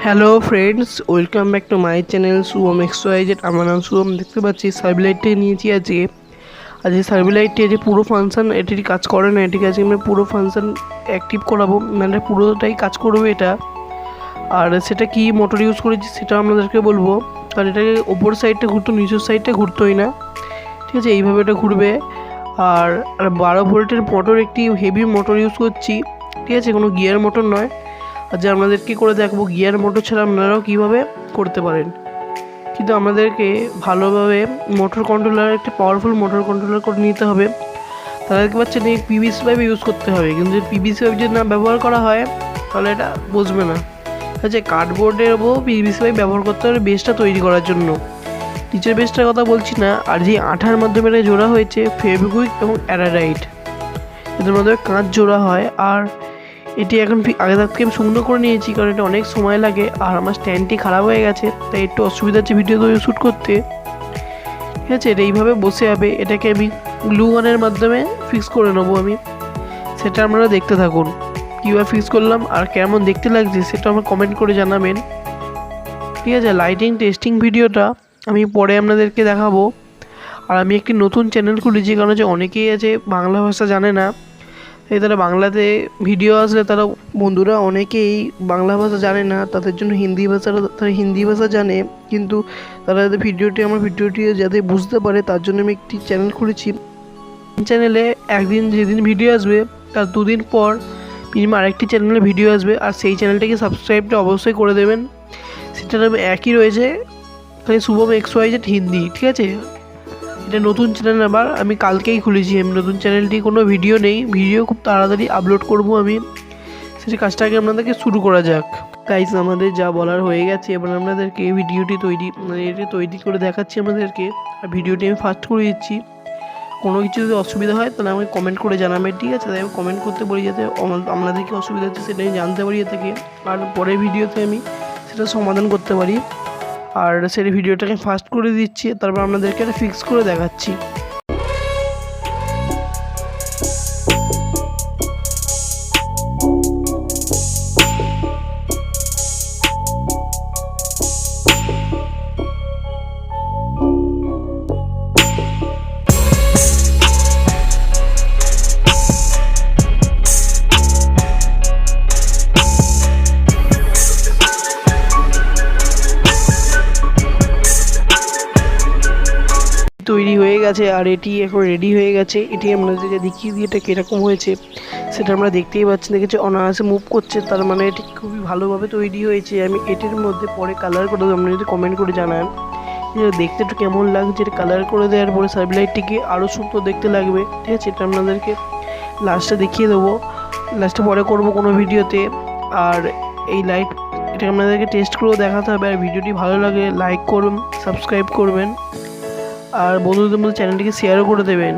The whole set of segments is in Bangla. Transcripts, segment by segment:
Hello friends, welcome back to my channel Shubham XYZ. আমার নাম শুভম। দেখতে পাচ্ছি সার্ভিলাইটটা নিয়েছি আজকে। আজকে সার্ভিলাইটটি যে পুরো ফাংশন এটির কাজ করে না, এটিকে আজকে আমরা পুরো ফাংশন অ্যাক্টিভ করাবো, মানে পুরোটাই কাজ করবে এটা। আর সেটা কি মোটর ইউজ করেছি সেটা আপনাদেরকে বলবো। আর এটাকে ওপর সাইডটা ঘুরতো, নিচের সাইডটা ঘুরতোই না, ঠিক আছে? এইভাবে এটা ঘুরবে। আর 12 ভোল্টের মোটর, একটি হেভি মোটর ইউজ করছি, ঠিক আছে? কোনো গিয়ার মোটর নয়। আর যে আপনাদেরকে করে দেখবো গিয়ার মোটর ছাড়া আপনারাও কীভাবে করতে পারেন। কিন্তু আমাদেরকে ভালোভাবে মোটর কন্ট্রোলার, একটা পাওয়ারফুল মোটর কন্ট্রোলার করে নিতে হবে। তারা দেখতে পাচ্ছেন এই পিভিসি পাইপ ইউজ করতে হবে, কিন্তু পিভিসি পাইপ যদি না ব্যবহার করা হয় তাহলে এটা বুঝবে না। আচ্ছা, কার্ডবোর্ডের ওপর পিভিসি পাইপ ব্যবহার করতে হবে বেসটা তৈরি করার জন্য। নিচের বেসটার কথা বলছি না, আর যে আঠার মাধ্যমে এটা জোড়া হয়েছে ফেভিকুইক এবং অ্যারারাইট, এদের মাধ্যমে কাঁচ জোড়া হয়। আর এটি এখন আগে থাকতে আমি শুকনো করে নিয়েছি, কারণ এটা অনেক সময় লাগে। আর আমার স্ট্যান্ডটি খারাপ হয়ে গেছে, তাই একটু অসুবিধা হচ্ছে ভিডিও শ্যুট করতে, ঠিক আছে? এটা এইভাবে বসে যাবে। এটাকে আমি গ্লু গানের মাধ্যমে ফিক্স করে নেবো আমি। সেটা আপনারা দেখতে থাকুন কীভাবে ফিক্স করলাম আর কেমন দেখতে লাগছে সেটা আমার কমেন্ট করে জানাবেন, ঠিক আছে? লাইটিং টেস্টিং ভিডিওটা আমি পরে আপনাদেরকে দেখাবো। আর আমি একটি নতুন চ্যানেল খুলেছি, কারণ হচ্ছে অনেকেই আছে বাংলা ভাষা জানে না। এই তারা বাংলাতে ভিডিও আসলে তারা বন্ধুরা অনেকেই বাংলা ভাষা জানে না, তাদের জন্য তারা হিন্দি ভাষা জানে, কিন্তু তারা যাতে আমার ভিডিওটি যাতে বুঝতে পারে তার জন্য আমি একটি চ্যানেল খুলেছি। চ্যানেলে একদিন যেদিন ভিডিও আসবে তার দুদিন পর মিনিমাম আরেকটি চ্যানেলে ভিডিও আসবে। আর সেই চ্যানেলটাকে সাবস্ক্রাইবটা অবশ্যই করে দেবেন। সেটার নাম একই রয়েছে, তাই শুভম এক্সওয়াইজেড হিন্দি, ঠিক আছে? এটা নতুন চ্যানেল, আবার আমি কালকেই খুলেছি। আমি নতুন চ্যানেলটি কোনো ভিডিও নেই, ভিডিও খুব তাড়াতাড়ি আপলোড করব আমি। সেটা কাজটাকে আপনাদেরকে শুরু করা যাক। গাইস, আমাদের যা বলার হয়ে গেছে, এবার আপনাদেরকে ভিডিওটি তৈরি করে দেখাচ্ছি আমাদেরকে। আর ভিডিওটি আমি ফাস্ট করে দিচ্ছি। কোনো কিছু যদি অসুবিধা হয় তাহলে আমাকে কমেন্ট করে জানাবেন, ঠিক আছে? তাই আমি কমেন্ট করতে বলি যাতে আপনাদেরকে অসুবিধা হচ্ছে সেটা আমি জানতে পারি থেকে, আর পরের ভিডিওতে আমি সেটা সমাধান করতে পারি। আর সেই ভিডিওটাকে ফাস্ট করে দিচ্ছি, তারপর আপনাদেরকে এটা ফিক্স করে দেখাচ্ছি। তৈরি হয়ে গেছে আর এটি এখন রেডি হয়ে গেছে। এটি আপনাদেরকে দেখিয়ে দিয়ে এটা কীরকম হয়েছে সেটা আমরা দেখতেই পাচ্ছি। দেখেছি অনায়াসে মুভ করছে, তার মানে এটি খুবই ভালোভাবে তৈরি হয়েছে। আমি এটির মধ্যে পরে কালার করে দেবো, আপনি যদি কমেন্ট করে জানান দেখতে একটু কেমন লাগছে। এটা কালার করে দেওয়ার পরে সার্ভিলাইটটিকে আরও সুন্দর দেখতে লাগবে, ঠিক আছে? এটা আপনাদেরকে লাস্টে দেখিয়ে দেবো, লাস্টে পরে করব কোনো ভিডিওতে। আর এই লাইট এটা আপনাদেরকে টেস্ট করেও দেখাতে হবে। আর ভিডিওটি ভালো লাগে লাইক করুন, সাবস্ক্রাইব করবেন, আর বন্ধুদের মধ্যে চ্যানেলটিকে শেয়ারও করে দেবেন।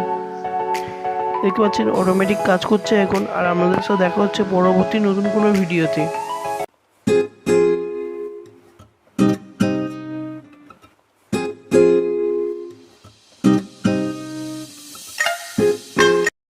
দেখতে পাচ্ছেন অটোমেটিক কাজ করছে এখন। আর আমাদের সাথে দেখা হচ্ছে পরবর্তী নতুন কোনো ভিডিওতে।